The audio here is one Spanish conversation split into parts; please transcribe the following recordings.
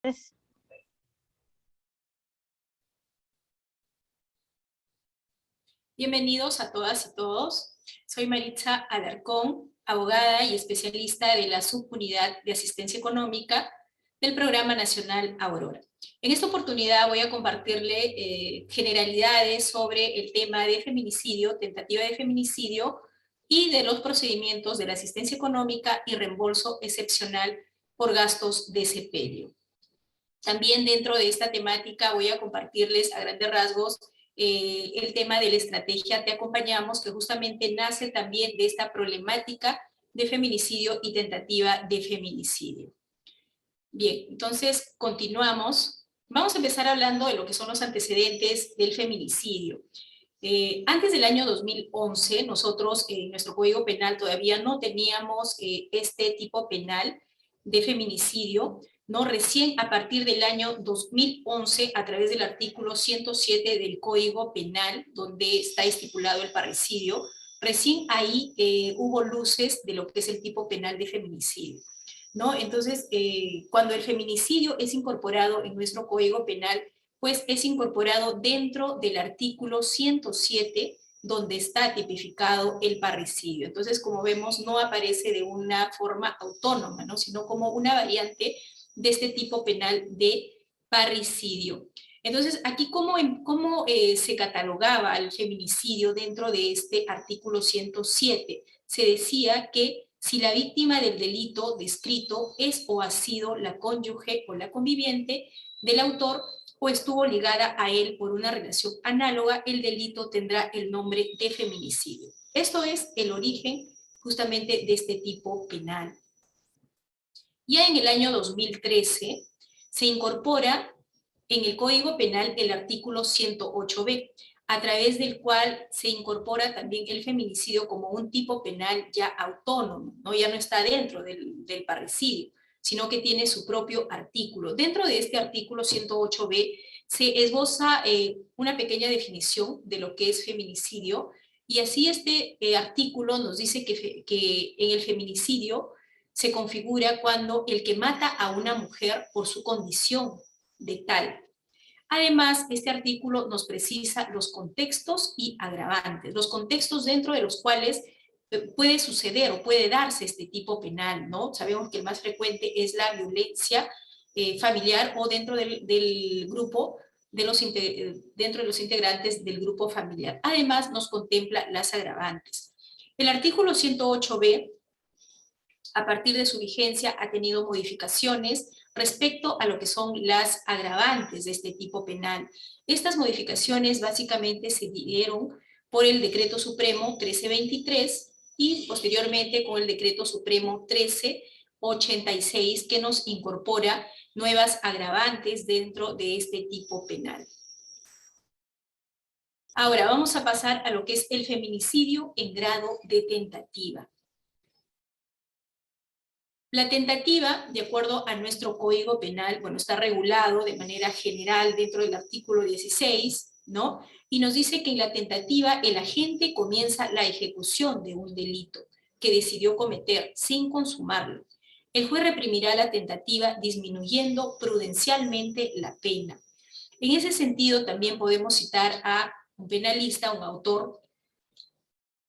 Entonces, bienvenidos a todas y todos. Soy Maritza Alarcón, abogada y especialista de la Subunidad de Asistencia Económica del Programa Nacional Aurora. En esta oportunidad voy a compartirle generalidades sobre el tema de feminicidio, tentativa de feminicidio y de los procedimientos de la asistencia económica y reembolso excepcional por gastos de sepelio. También dentro de esta temática voy a compartirles a grandes rasgos el tema de la estrategia Te Acompañamos, que justamente nace también de esta problemática de feminicidio y tentativa de feminicidio. Bien, entonces continuamos. Vamos a empezar hablando de lo que son los antecedentes del feminicidio. Antes del año 2011, nosotros en nuestro Código Penal todavía no teníamos este tipo penal de feminicidio, ¿no? Recién a partir del año 2011, a través del artículo 107 del Código Penal, donde está estipulado el parricidio, recién ahí hubo luces de lo que es el tipo penal de feminicidio, ¿no? Entonces, cuando el feminicidio es incorporado en nuestro Código Penal, pues es incorporado dentro del artículo 107, donde está tipificado el parricidio. Entonces, como vemos, no aparece de una forma autónoma, ¿no? Sino como una variante de este tipo penal de parricidio. Entonces, aquí, ¿cómo se catalogaba el feminicidio dentro de este artículo 107? Se decía que si la víctima del delito descrito es o ha sido la cónyuge o la conviviente del autor, o estuvo ligada a él por una relación análoga, el delito tendrá el nombre de feminicidio. Esto es el origen justamente de este tipo penal. Ya en el año 2013 se incorpora en el Código Penal el artículo 108b, a través del cual se incorpora también el feminicidio como un tipo penal ya autónomo, ¿no? Ya no está dentro del parricidio, sino que tiene su propio artículo. Dentro de este artículo 108b se esboza una pequeña definición de lo que es feminicidio, y así este artículo nos dice que en el feminicidio se configura cuando el que mata a una mujer por su condición de tal. Además, este artículo nos precisa los contextos y agravantes, los contextos dentro de los cuales puede suceder o puede darse este tipo penal, ¿no? Sabemos que el más frecuente es la violencia familiar o dentro del grupo, dentro de los integrantes del grupo familiar. Además, nos contempla las agravantes. El artículo 108b, a partir de su vigencia, ha tenido modificaciones respecto a lo que son las agravantes de este tipo penal. Estas modificaciones básicamente se dieron por el Decreto Supremo 1323 y posteriormente con el Decreto Supremo 1386, que nos incorpora nuevas agravantes dentro de este tipo penal. Ahora vamos a pasar a lo que es el feminicidio en grado de tentativa. La tentativa, de acuerdo a nuestro Código Penal, bueno, está regulado de manera general dentro del artículo 16, ¿no? Y nos dice que en la tentativa el agente comienza la ejecución de un delito que decidió cometer sin consumarlo. El juez reprimirá la tentativa disminuyendo prudencialmente la pena. En ese sentido, también podemos citar a un penalista, un autor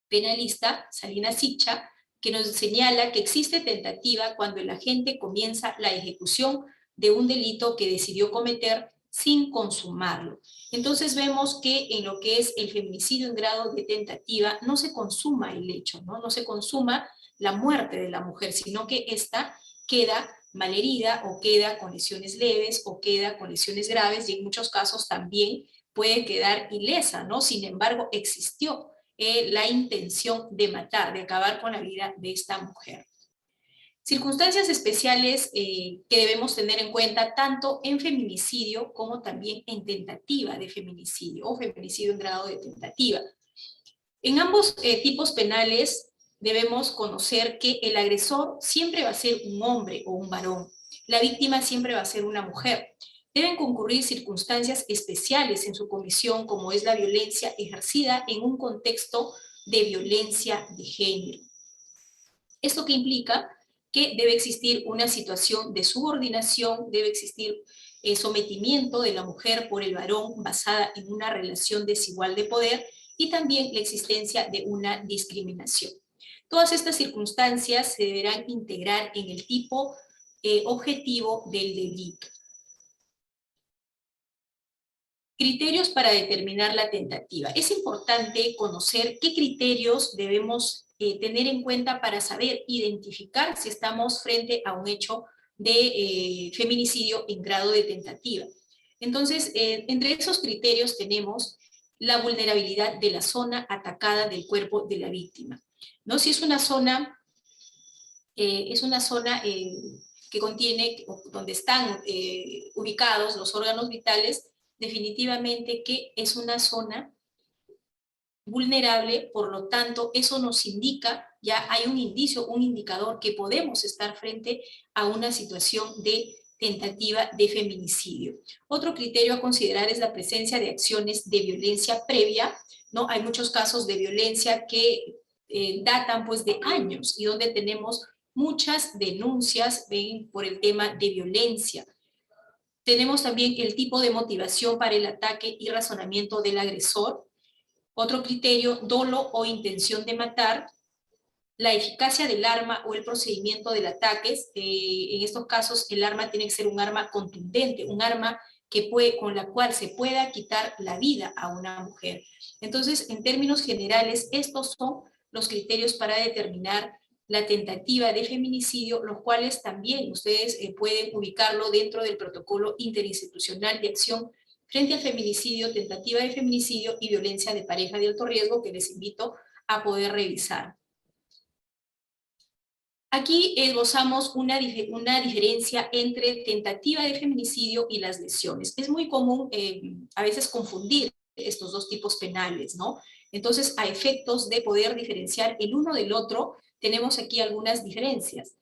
penalista, Salinas Sicha, que nos señala que existe tentativa cuando el agente comienza la ejecución de un delito que decidió cometer sin consumarlo. Entonces vemos que en lo que es el feminicidio en grado de tentativa no se consuma el hecho, ¿no? No se consuma la muerte de la mujer, sino que ésta queda malherida o queda con lesiones leves o queda con lesiones graves, y en muchos casos también puede quedar ilesa, ¿no? Sin embargo, existió la intención de matar, de acabar con la vida de esta mujer. Circunstancias especiales que debemos tener en cuenta tanto en feminicidio como también en tentativa de feminicidio o feminicidio en grado de tentativa. En ambos tipos penales debemos conocer que el agresor siempre va a ser un hombre o un varón, la víctima siempre va a ser una mujer. Deben concurrir circunstancias especiales en su comisión, como es la violencia ejercida en un contexto de violencia de género. ¿Esto qué implica? que debe existir una situación de subordinación, debe existir sometimiento de la mujer por el varón basada en una relación desigual de poder y también la existencia de una discriminación. Todas estas circunstancias se deberán integrar en el tipo objetivo del delito. Criterios para determinar la tentativa. Es importante conocer qué criterios debemos tener en cuenta para saber identificar si estamos frente a un hecho de feminicidio en grado de tentativa. Entonces, entre esos criterios tenemos la vulnerabilidad de la zona atacada del cuerpo de la víctima, ¿no? Si es una zona que contiene, donde están ubicados los órganos vitales, definitivamente que es una zona vulnerable, por lo tanto, eso nos indica, ya hay un indicio, un indicador que podemos estar frente a una situación de tentativa de feminicidio. Otro criterio a considerar es la presencia de acciones de violencia previa, ¿no? Hay muchos casos de violencia que datan pues de años y donde tenemos muchas denuncias por el tema de violencia. Tenemos también el tipo de motivación para el ataque y razonamiento del agresor. Otro criterio, dolo o intención de matar. La eficacia del arma o el procedimiento del ataque. En estos casos, el arma tiene que ser un arma contundente, un arma con la cual se pueda quitar la vida a una mujer. Entonces, en términos generales, estos son los criterios para determinar la tentativa de feminicidio, los cuales también ustedes pueden ubicarlo dentro del protocolo interinstitucional de acción frente al feminicidio, tentativa de feminicidio y violencia de pareja de alto riesgo, que les invito a poder revisar. Aquí esbozamos una diferencia entre tentativa de feminicidio y las lesiones. Es muy común a veces confundir estos dos tipos penales, ¿no? Entonces, a efectos de poder diferenciar el uno del otro, tenemos aquí algunas diferencias.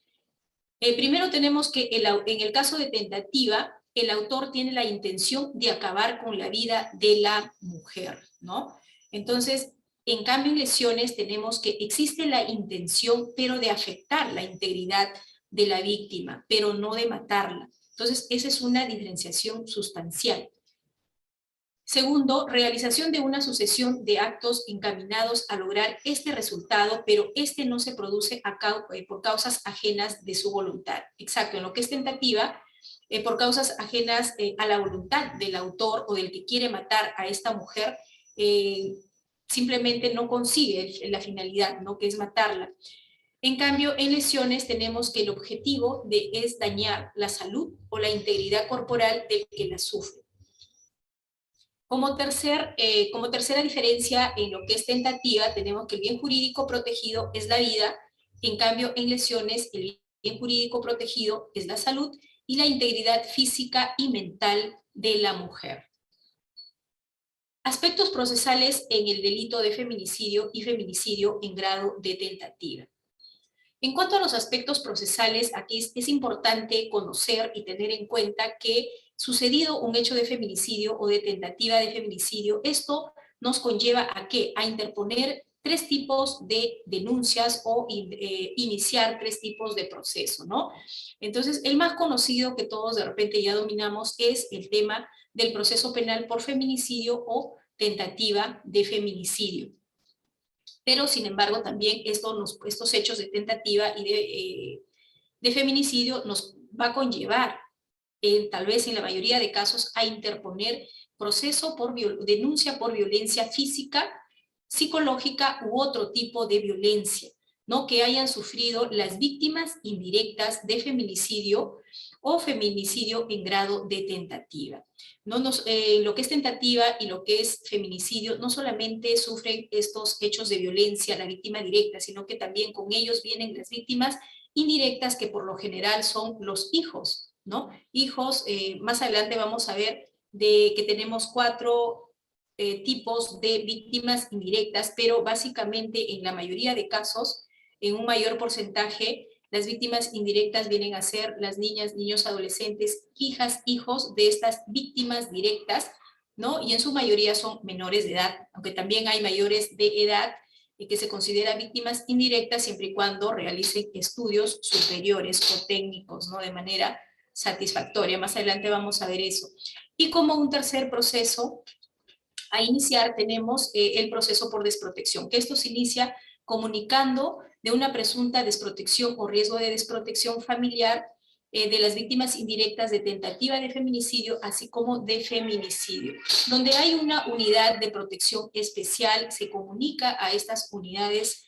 Primero tenemos que en el caso de tentativa, el autor tiene la intención de acabar con la vida de la mujer, ¿no? Entonces, en cambio, en lesiones tenemos que existe la intención, pero de afectar la integridad de la víctima, pero no de matarla. Entonces, esa es una diferenciación sustancial. Segundo, realización de una sucesión de actos encaminados a lograr este resultado, pero este no se produce por causas ajenas de su voluntad. Exacto, en lo que es tentativa, por causas ajenas a la voluntad del autor o del que quiere matar a esta mujer, simplemente no consigue la finalidad, ¿no? Que es matarla. En cambio, en lesiones tenemos que el objetivo es dañar la salud o la integridad corporal del que la sufre. Como tercera diferencia en lo que es tentativa, tenemos que el bien jurídico protegido es la vida, en cambio en lesiones el bien jurídico protegido es la salud y la integridad física y mental de la mujer. Aspectos procesales en el delito de feminicidio y feminicidio en grado de tentativa. En cuanto a los aspectos procesales, aquí es importante conocer y tener en cuenta que sucedido un hecho de feminicidio o de tentativa de feminicidio, esto nos conlleva ¿a qué? A interponer 3 tipos de denuncias o iniciar 3 tipos de proceso, ¿no? Entonces, el más conocido que todos de repente ya dominamos es el tema del proceso penal por feminicidio o tentativa de feminicidio. Pero, sin embargo, también estos hechos de tentativa y de feminicidio nos va a conllevar, tal vez en la mayoría de casos, a interponer denuncia por violencia física, psicológica u otro tipo de violencia, ¿no? Que hayan sufrido las víctimas indirectas de feminicidio o feminicidio en grado de tentativa. Lo que es tentativa y lo que es feminicidio no solamente sufren estos hechos de violencia la víctima directa, sino que también con ellos vienen las víctimas indirectas, que por lo general son los hijos, ¿no? Hijos, más adelante vamos a ver que tenemos 4 tipos de víctimas indirectas, pero básicamente en la mayoría de casos, en un mayor porcentaje, las víctimas indirectas vienen a ser las niñas, niños, adolescentes, hijas, hijos de estas víctimas directas, ¿no? Y en su mayoría son menores de edad, aunque también hay mayores de edad, que se consideran víctimas indirectas siempre y cuando realicen estudios superiores o técnicos, ¿no? De manera satisfactoria. Más adelante vamos a ver eso. Y como un tercer proceso a iniciar tenemos el proceso por desprotección, que esto se inicia comunicando de una presunta desprotección o riesgo de desprotección familiar de las víctimas indirectas de tentativa de feminicidio, así como de feminicidio. Donde hay una unidad de protección especial, se comunica a estas unidades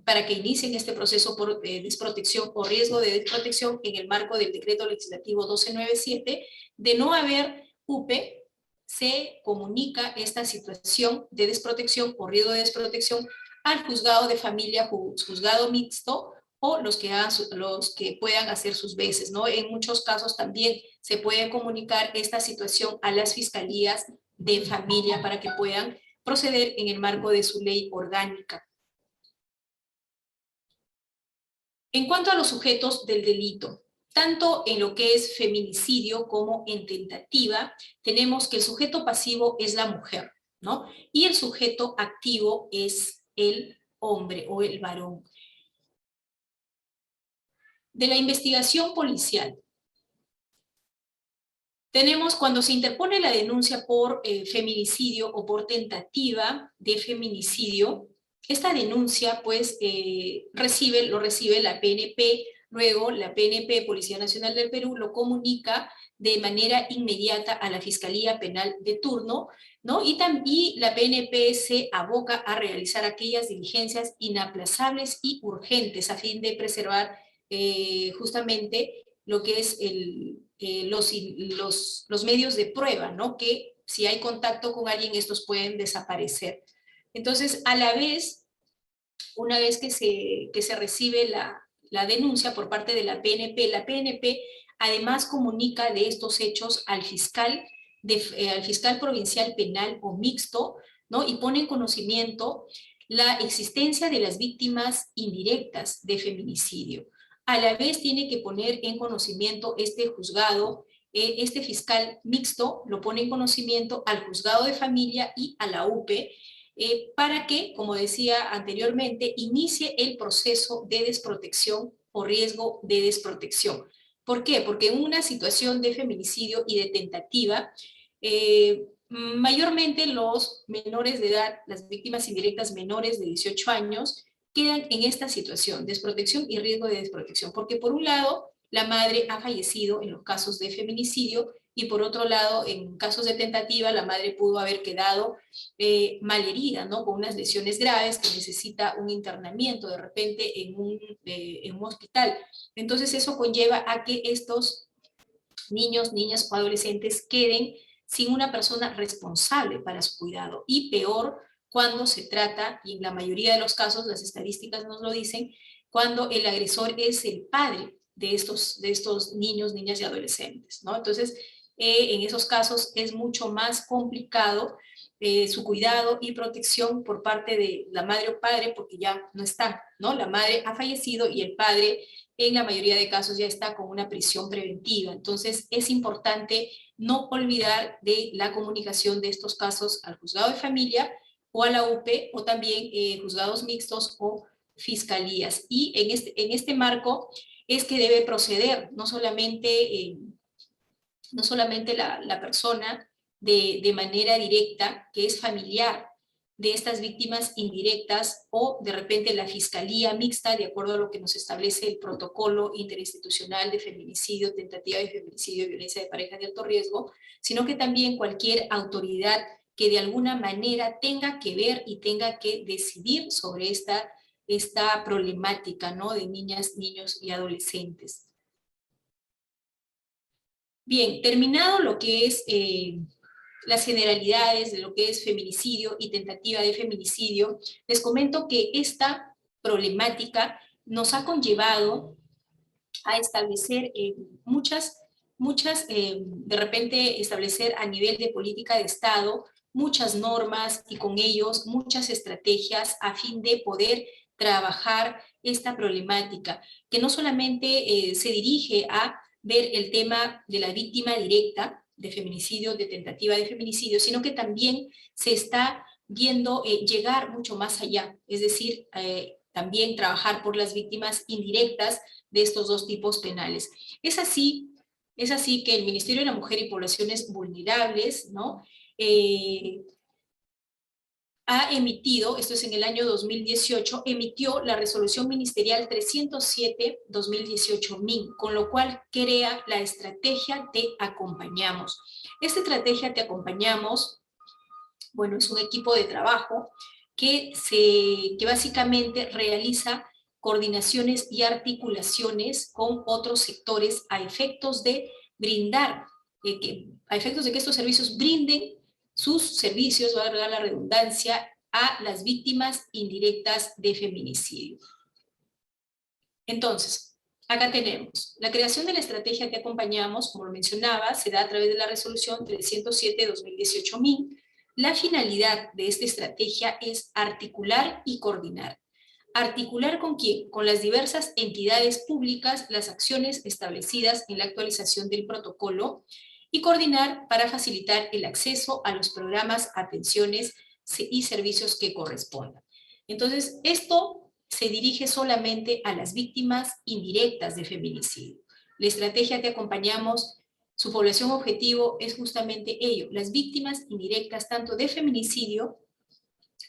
para que inicien este proceso por desprotección o riesgo de desprotección en el marco del decreto legislativo 1297. De no haber UPE, se comunica esta situación de desprotección o riesgo de desprotección al juzgado de familia, juzgado mixto, o los que puedan hacer sus veces, ¿no? En muchos casos también se puede comunicar esta situación a las fiscalías de familia para que puedan proceder en el marco de su ley orgánica. En cuanto a los sujetos del delito, tanto en lo que es feminicidio como en tentativa, tenemos que el sujeto pasivo es la mujer, ¿no? Y el sujeto activo es el hombre o el varón. De la investigación policial, tenemos cuando se interpone la denuncia por feminicidio o por tentativa de feminicidio, esta denuncia pues lo recibe la PNP, luego la PNP, Policía Nacional del Perú, lo comunica de manera inmediata a la Fiscalía Penal de turno, ¿no? Y la PNP se aboca a realizar aquellas diligencias inaplazables y urgentes a fin de preservar justamente lo que es los medios de prueba, ¿no? Que si hay contacto con alguien, estos pueden desaparecer. Entonces, a la vez, una vez que se recibe la denuncia por parte de la PNP además comunica de estos hechos al fiscal provincial penal o mixto, ¿no? Y pone en conocimiento la existencia de las víctimas indirectas de feminicidio. A la vez tiene que poner en conocimiento este juzgado, este fiscal mixto lo pone en conocimiento al juzgado de familia y a la UPE, para que, como decía anteriormente, inicie el proceso de desprotección o riesgo de desprotección. ¿Por qué? Porque en una situación de feminicidio y de tentativa, mayormente los menores de edad, las víctimas indirectas menores de 18 años, quedan en esta situación, desprotección y riesgo de desprotección, porque por un lado, la madre ha fallecido en los casos de feminicidio y por otro lado, en casos de tentativa, la madre pudo haber quedado malherida, ¿no? Con unas lesiones graves que necesita un internamiento de repente en un hospital. Entonces eso conlleva a que estos niños, niñas o adolescentes queden sin una persona responsable para su cuidado. Y peor, cuando se trata, y en la mayoría de los casos las estadísticas nos lo dicen, cuando el agresor es el padre de estos niños, niñas y adolescentes, ¿no? Entonces, en esos casos es mucho más complicado su cuidado y protección por parte de la madre o padre porque ya no está, ¿no? La madre ha fallecido y el padre en la mayoría de casos ya está con una prisión preventiva. Entonces es importante no olvidar de la comunicación de estos casos al juzgado de familia o a la UPE o también juzgados mixtos o fiscalías. Y en este marco es que debe proceder no solamente la persona de manera directa, que es familiar de estas víctimas indirectas, o de repente la fiscalía mixta, de acuerdo a lo que nos establece el protocolo interinstitucional de feminicidio, tentativa de feminicidio y violencia de pareja de alto riesgo, sino que también cualquier autoridad que de alguna manera tenga que ver y tenga que decidir sobre esta problemática, ¿no? De niñas, niños y adolescentes. Bien, terminado lo que es las generalidades de lo que es feminicidio y tentativa de feminicidio, les comento que esta problemática nos ha conllevado a establecer de repente establecer a nivel de política de Estado muchas normas y con ellos muchas estrategias a fin de poder trabajar esta problemática, que no solamente se dirige a ver el tema de la víctima directa de feminicidio, de tentativa de feminicidio, sino que también se está viendo llegar mucho más allá, es decir, también trabajar por las víctimas indirectas de estos dos tipos penales. Es así que el Ministerio de la Mujer y Poblaciones Vulnerables, ¿no? Ha emitido, esto es en el año 2018, emitió la resolución ministerial 307-2018 MIN, con lo cual crea la estrategia Te Acompañamos. Esta estrategia Te Acompañamos, bueno, es un equipo de trabajo que básicamente realiza coordinaciones y articulaciones con otros sectores a efectos de brindar, a efectos de que estos servicios brinden sus servicios, va a dar la redundancia, a las víctimas indirectas de feminicidio. Entonces, acá tenemos la creación de la estrategia que acompañamos, como lo mencionaba, se da a través de la resolución 307-2018 MIN. La finalidad de esta estrategia es articular y coordinar. ¿Articular con quién? Con las diversas entidades públicas, las acciones establecidas en la actualización del protocolo, y coordinar para facilitar el acceso a los programas, atenciones y servicios que correspondan. Entonces, esto se dirige solamente a las víctimas indirectas de feminicidio. La estrategia que acompañamos, su población objetivo es justamente ello, las víctimas indirectas tanto de feminicidio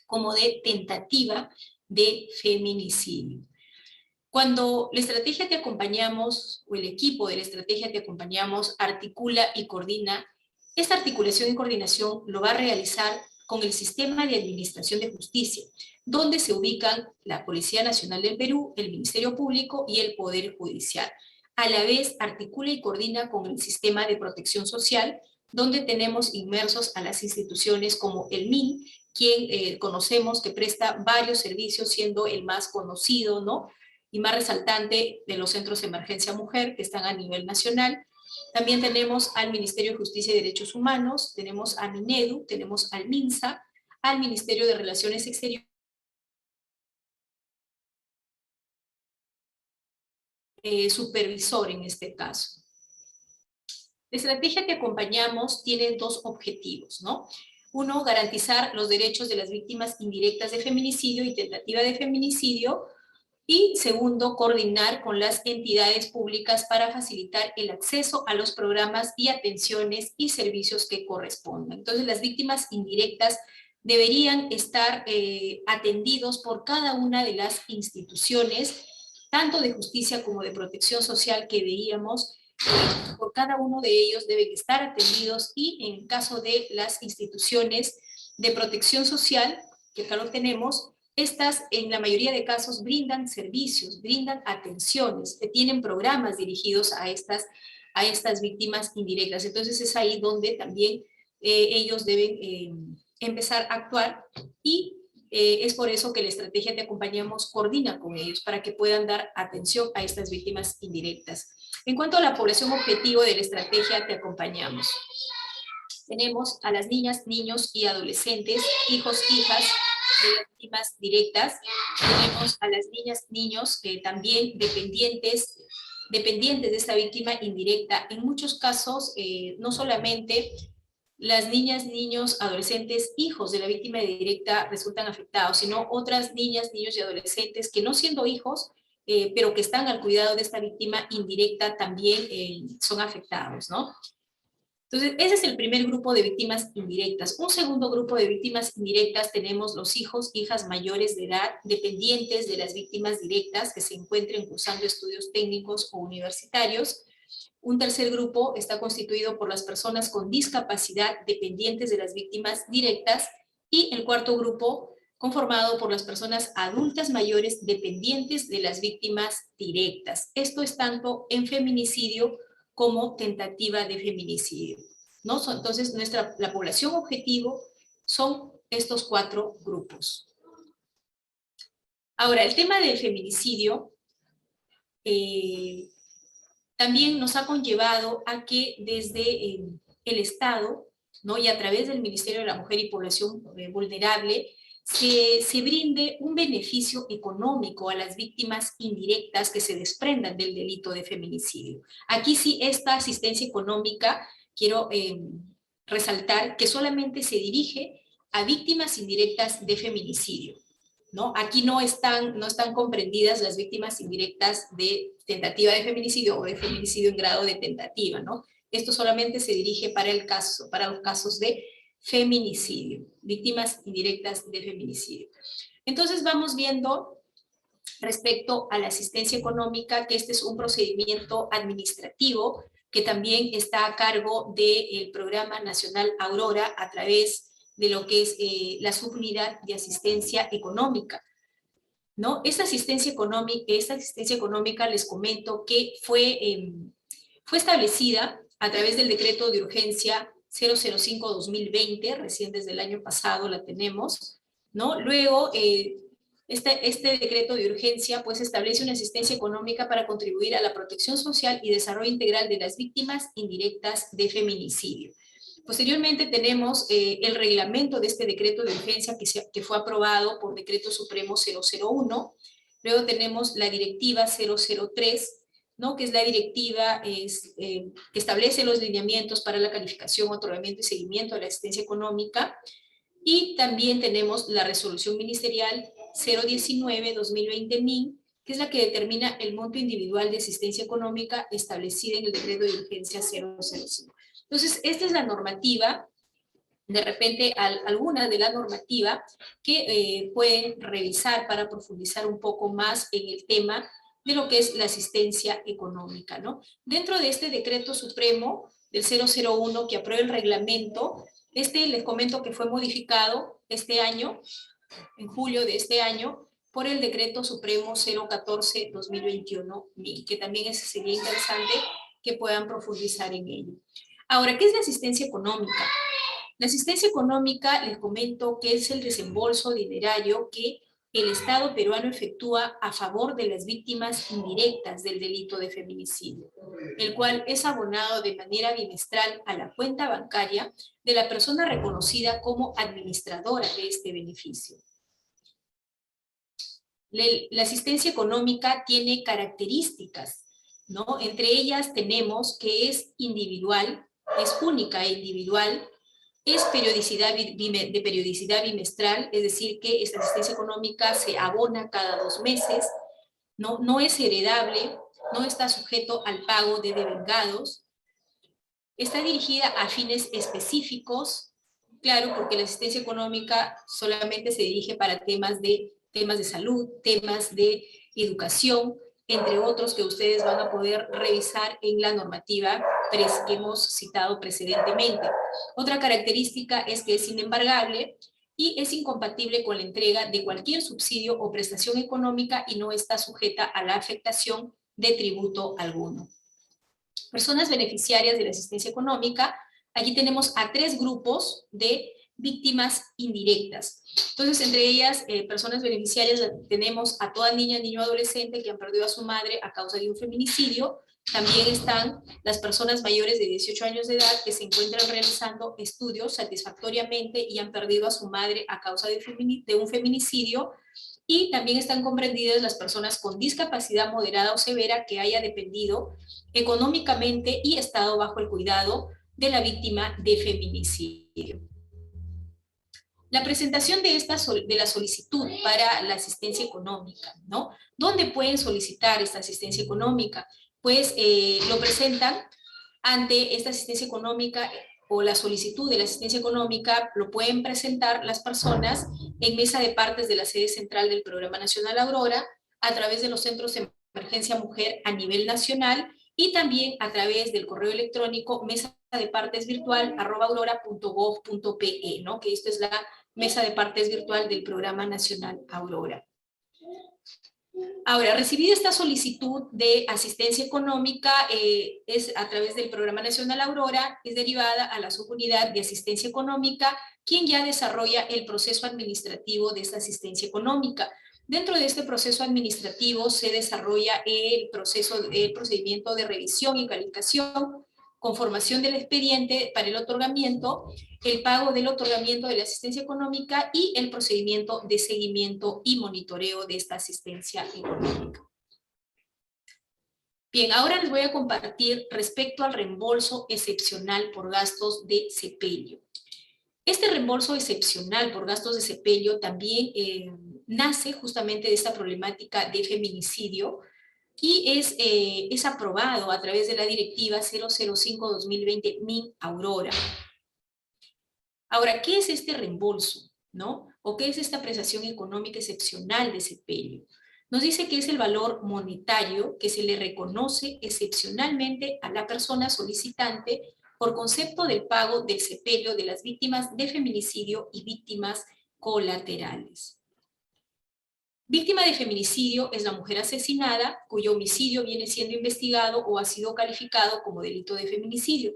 como de tentativa de feminicidio. Cuando la estrategia que acompañamos, o el equipo de la estrategia que acompañamos, articula y coordina, esta articulación y coordinación lo va a realizar con el Sistema de Administración de Justicia, donde se ubican la Policía Nacional del Perú, el Ministerio Público y el Poder Judicial. A la vez, articula y coordina con el Sistema de Protección Social, donde tenemos inmersos a las instituciones como el MIN, quien conocemos que presta varios servicios, siendo el más conocido, ¿no?, y más resaltante de los centros de emergencia mujer que están a nivel nacional. También tenemos al Ministerio de Justicia y Derechos Humanos, tenemos a Minedu, tenemos al MINSA, al Ministerio de Relaciones Exteriores, supervisor en este caso. La estrategia que acompañamos tiene dos objetivos, ¿no? Uno, garantizar los derechos de las víctimas indirectas de feminicidio y tentativa de feminicidio, y segundo, coordinar con las entidades públicas para facilitar el acceso a los programas y atenciones y servicios que correspondan. Entonces, las víctimas indirectas deberían estar atendidos por cada una de las instituciones, tanto de justicia como de protección social que veíamos. Por cada uno de ellos deben estar atendidos, y en caso de las instituciones de protección social, que acá lo tenemos, estas en la mayoría de casos brindan servicios, brindan atenciones, tienen programas dirigidos a estas víctimas indirectas. Entonces es ahí donde también ellos deben empezar a actuar, y es por eso que la estrategia Te Acompañamos coordina con ellos para que puedan dar atención a estas víctimas indirectas. En cuanto a la población objetivo de la estrategia Te Acompañamos, tenemos a las niñas, niños y adolescentes, hijos, hijas de las víctimas directas. Tenemos a las niñas, niños también dependientes de esta víctima indirecta. En muchos casos, no solamente las niñas, niños, adolescentes, hijos de la víctima directa resultan afectados, sino otras niñas, niños y adolescentes que, no siendo hijos, pero que están al cuidado de esta víctima indirecta, también son afectados, ¿no? Entonces, ese es el primer grupo de víctimas indirectas. Un segundo grupo de víctimas indirectas tenemos los hijos, hijas mayores de edad, dependientes de las víctimas directas que se encuentren cursando estudios técnicos o universitarios. Un tercer grupo está constituido por las personas con discapacidad dependientes de las víctimas directas, y el cuarto grupo conformado por las personas adultas mayores dependientes de las víctimas directas. Esto es tanto en feminicidio como tentativa de feminicidio, ¿no? Entonces, la población objetivo son estos cuatro grupos. Ahora, el tema del feminicidio también nos ha conllevado a que desde el Estado, ¿no?, y a través del Ministerio de la Mujer y Población Vulnerable, se brinde un beneficio económico a las víctimas indirectas que se desprendan del delito de feminicidio. Aquí sí, esta asistencia económica, quiero resaltar que solamente se dirige a víctimas indirectas de feminicidio, ¿no? Aquí no están comprendidas las víctimas indirectas de tentativa de feminicidio o de feminicidio en grado de tentativa, ¿no? Esto solamente se dirige para los casos de feminicidio, víctimas indirectas de feminicidio. Entonces vamos viendo respecto a la asistencia económica, que este es un procedimiento administrativo que también está a cargo del Programa Nacional Aurora a través de lo que es la subunidad de asistencia económica, ¿no? Esta asistencia económica les comento que fue establecida a través del decreto de urgencia 005-2020, recién desde el año pasado la tenemos, ¿no? Luego, este decreto de urgencia pues establece una asistencia económica para contribuir a la protección social y desarrollo integral de las víctimas indirectas de feminicidio. Posteriormente tenemos el reglamento de este decreto de urgencia que fue aprobado por Decreto Supremo 001. Luego tenemos la Directiva 003, ¿no? Que es la directiva que establece los lineamientos para la calificación, otorgamiento y seguimiento de la asistencia económica. Y también tenemos la Resolución Ministerial 019-2020-MIN, que es la que determina el monto individual de asistencia económica establecida en el decreto de urgencia 005. Entonces, esta es la normativa, de repente alguna de la normativa que pueden revisar para profundizar un poco más en el tema de lo que es la asistencia económica, ¿no? Dentro de este decreto supremo del 001 que aprueba el reglamento, les comento que fue modificado este año, en julio de este año, por el decreto supremo 014-2021, que también sería interesante que puedan profundizar en ello. Ahora, ¿qué es la asistencia económica? La asistencia económica, les comento que es el desembolso dinerario que el Estado peruano efectúa a favor de las víctimas indirectas del delito de feminicidio, el cual es abonado de manera bimestral a la cuenta bancaria de la persona reconocida como administradora de este beneficio. La asistencia económica tiene características, ¿no? Entre ellas tenemos que es individual, es única e individual, es de periodicidad bimestral, es decir, que esta asistencia económica se abona cada 2 meses, no es heredable, no está sujeto al pago de devengados, está dirigida a fines específicos, claro, porque la asistencia económica solamente se dirige para temas de salud, temas de educación, entre otros que ustedes van a poder revisar en la normativa que hemos citado precedentemente. Otra característica es que es inembargable y es incompatible con la entrega de cualquier subsidio o prestación económica y no está sujeta a la afectación de tributo alguno. Personas beneficiarias de la asistencia económica, aquí tenemos a 3 grupos de víctimas indirectas. Entonces, entre ellas, personas beneficiarias, tenemos a toda niña, niño, adolescente que han perdido a su madre a causa de un feminicidio. También están las personas mayores de 18 años de edad que se encuentran realizando estudios satisfactoriamente y han perdido a su madre a causa de un feminicidio. Y también están comprendidas las personas con discapacidad moderada o severa que haya dependido económicamente y estado bajo el cuidado de la víctima de feminicidio. La presentación de la solicitud para la asistencia económica, ¿no? ¿Dónde pueden solicitar esta asistencia económica? Pues lo presentan ante esta asistencia económica o la solicitud de la asistencia económica, lo pueden presentar las personas en mesa de partes de la sede central del Programa Nacional Aurora, a través de los centros de emergencia mujer a nivel nacional y también a través del correo electrónico mesadepartesvirtual@aurora.gov.pe, ¿no? Que esto es la mesa de partes virtual del Programa Nacional Aurora. Ahora, recibida esta solicitud de asistencia económica es a través del Programa Nacional Aurora, es derivada a la subunidad de asistencia económica, quien ya desarrolla el proceso administrativo de esta asistencia económica. Dentro de este proceso administrativo se desarrolla el procedimiento de revisión y calificación, conformación del expediente para el otorgamiento, el pago del otorgamiento de la asistencia económica y el procedimiento de seguimiento y monitoreo de esta asistencia económica. Bien, ahora les voy a compartir respecto al reembolso excepcional por gastos de sepelio. Este reembolso excepcional por gastos de sepelio también nace justamente de esta problemática de feminicidio y es aprobado a través de la directiva 005-2020 MIN Aurora. Ahora, ¿qué es este reembolso? ¿No? ¿O qué es esta prestación económica excepcional de sepelio? Nos dice que es el valor monetario que se le reconoce excepcionalmente a la persona solicitante por concepto del pago del sepelio de las víctimas de feminicidio y víctimas colaterales. Víctima de feminicidio es la mujer asesinada cuyo homicidio viene siendo investigado o ha sido calificado como delito de feminicidio.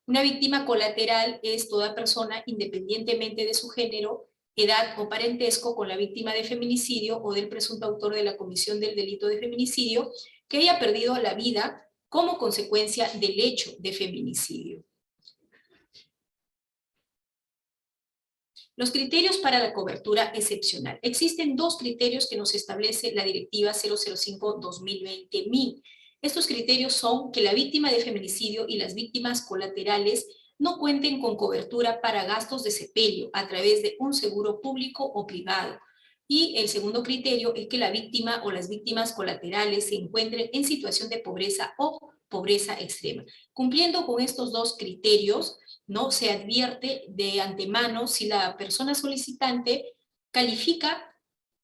Una víctima colateral es toda persona, independientemente de su género, edad o parentesco con la víctima de feminicidio o del presunto autor de la comisión del delito de feminicidio, que haya perdido la vida como consecuencia del hecho de feminicidio. Los criterios para la cobertura excepcional. Existen dos criterios que nos establece la Directiva 005-2020 MIN. Estos criterios son que la víctima de feminicidio y las víctimas colaterales no cuenten con cobertura para gastos de sepelio a través de un seguro público o privado. Y el segundo criterio es que la víctima o las víctimas colaterales se encuentren en situación de pobreza o pobreza extrema. Cumpliendo con estos dos criterios, ¿no? Se advierte de antemano si la persona solicitante califica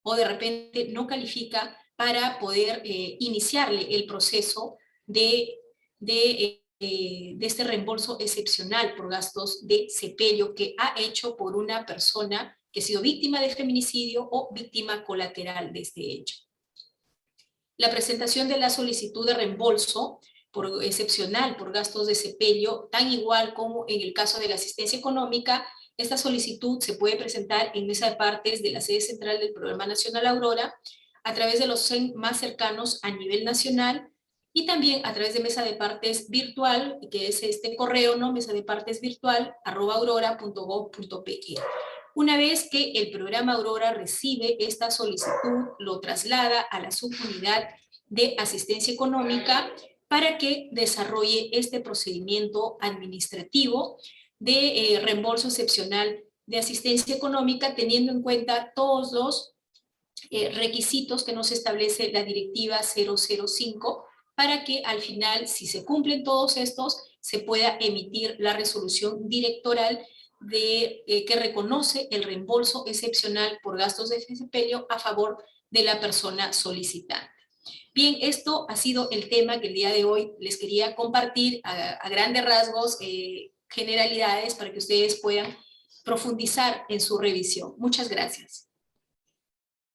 o de repente no califica para poder iniciarle el proceso de este reembolso excepcional por gastos de sepelio que ha hecho por una persona que ha sido víctima de feminicidio o víctima colateral de este hecho. La presentación de la solicitud de reembolso por excepcional por gastos de sepelio, tan igual como en el caso de la asistencia económica, esta solicitud se puede presentar en mesa de partes de la sede central del Programa Nacional Aurora, a través de los CEN más cercanos a nivel nacional, y también a través de mesa de partes virtual, que es este correo, ¿no? mesadepartesvirtual@aurora.gov.pe. Una vez que el programa Aurora recibe esta solicitud, lo traslada a la subunidad de asistencia económica para que desarrolle este procedimiento administrativo de reembolso excepcional de asistencia económica, teniendo en cuenta todos los requisitos que nos establece la Directiva 005, para que al final, si se cumplen todos estos, se pueda emitir la resolución directoral que reconoce el reembolso excepcional por gastos de sepelio a favor de la persona solicitante. Bien, esto ha sido el tema que el día de hoy les quería compartir a grandes rasgos, generalidades, para que ustedes puedan profundizar en su revisión. Muchas gracias.